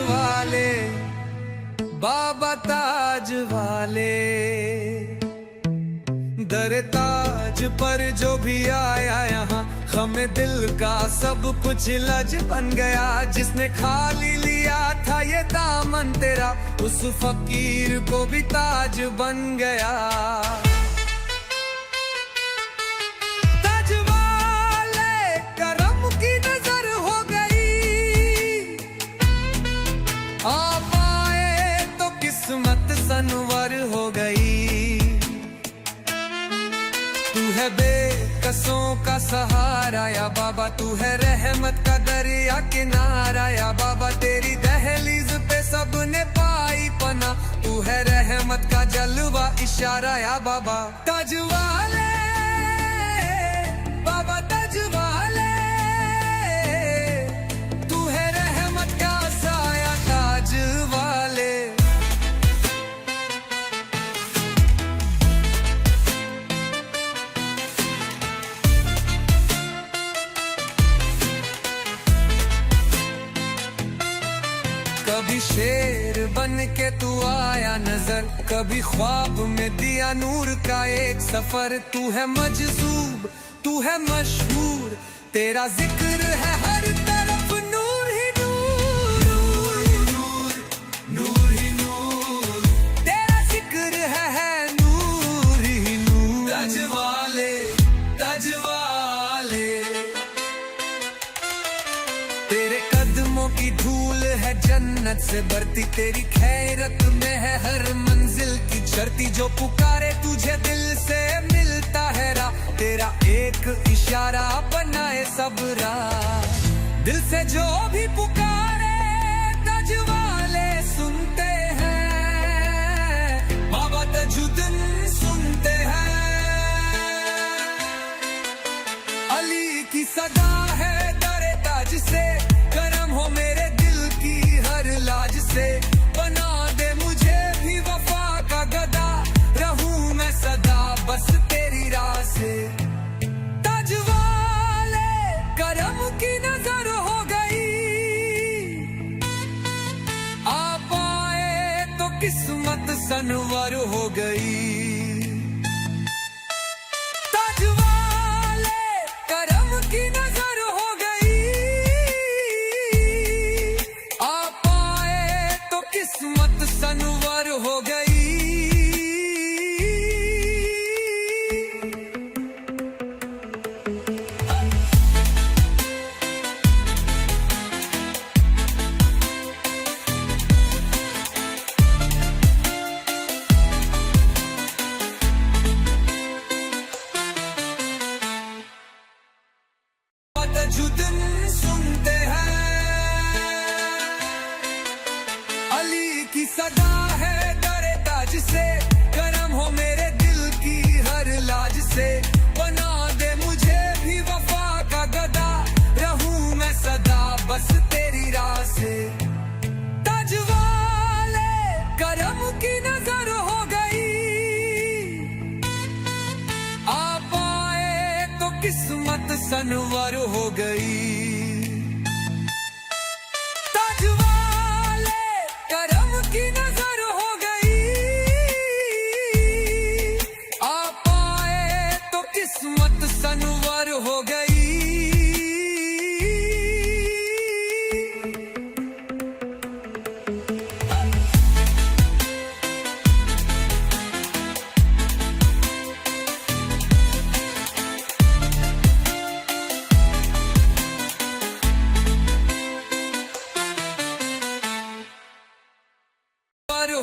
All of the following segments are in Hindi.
वाले, बाबा ताज वाले। दर ताज पर जो भी आया यहाँ, हमें दिल का सब कुछ लज बन गया। जिसने खाली लिया था ये दामन तेरा, उस फकीर को भी ताज बन गया। ताज वाले करम की नजर हो गई, आप आए तो किस्मत सनवर हो गई। तू है बेकसों का सहारा या बाबा, तू है रहमत का दरिया किनारा या बाबा। तेरी दहलीज पे सबने पाई पना, तू है रहमत का जलवा इशारा या बाबा। ताज वाले, बाबा ताज वाले, तू है रहमत का साया ताज वाले। कभी शेर बन के तू आया नजर, कभी ख्वाब में दिया नूर का एक सफर। तू है मजज़ूब, तू है मशहूर, तेरा जिक्र है हर तरफ। नूर ही नूर, नूर नूर ही नूर, तेरा जिक्र है नूर ही नूर। ताज वाले, ताज वाले, तेरे कदमों की धूल है जन्नत से भरती। तेरी खैरत में है हर मंजिल की चढ़ती। जो पुकारे तुझे दिल से मिलता है राह, तेरा एक इशारा बनाए सब राह। दिल से जो भी पुकारे ताज वाले सुनते हैं, बाबा तजुद्दीन सुनते हैं। अली की सदा है दरे ताज से, करम हो मेरे दिल की हर लाज से। बना दे मुझे भी वफा का गदा, रहूं मैं सदा बस तेरी राह से। ताज वाले करम की नजर हो गई, आप आए तो किस्मत सनवर हो गई। ताज वाले करम की नजर हो गई, आप आए तो किस्मत सनवर हो गई। तजुद्दीन सुनते हैं, अली की सदा है दरे ताज से। करम हो मेरे दिल की हर लाज से। बना दे मुझे भी वफा का गदा, रहूं मैं सदा बस तेरी राह से। ताज वाले करम की नजर हो गई, आप आए तो किस्मत सनवर हो गई। ताज वाले करम की नजर हो गई, आप आए तो किस्मत सनवर हो गई।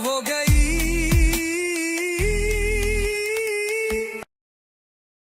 हो गई।